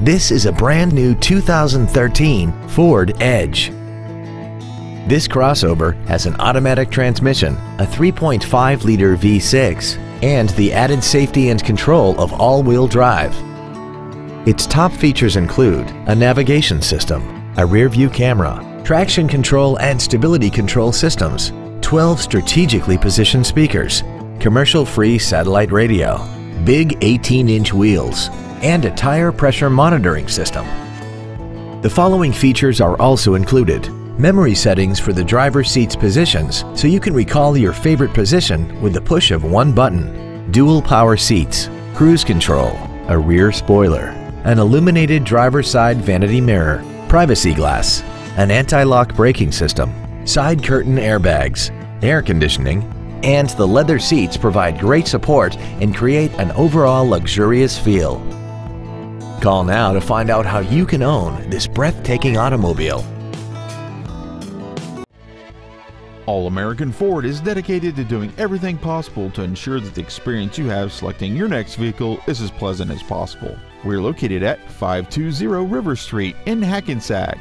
This is a brand new 2013 Ford Edge. This crossover has an automatic transmission, a 3.5-liter V6, and the added safety and control of all-wheel drive. Its top features include a navigation system, a rear-view camera, traction control and stability control systems, 12 strategically positioned speakers, commercial-free satellite radio, big 18-inch wheels, and a tire pressure monitoring system. The following features are also included: memory settings for the driver's seat's positions so you can recall your favorite position with the push of one button, dual power seats, cruise control, a rear spoiler, an illuminated driver's side vanity mirror, privacy glass, an anti-lock braking system, side curtain airbags, air conditioning, and the leather seats provide great support and create an overall luxurious feel. Call now to find out how you can own this breathtaking automobile. All American Ford is dedicated to doing everything possible to ensure that the experience you have selecting your next vehicle is as pleasant as possible. We're located at 520 River Street in Hackensack.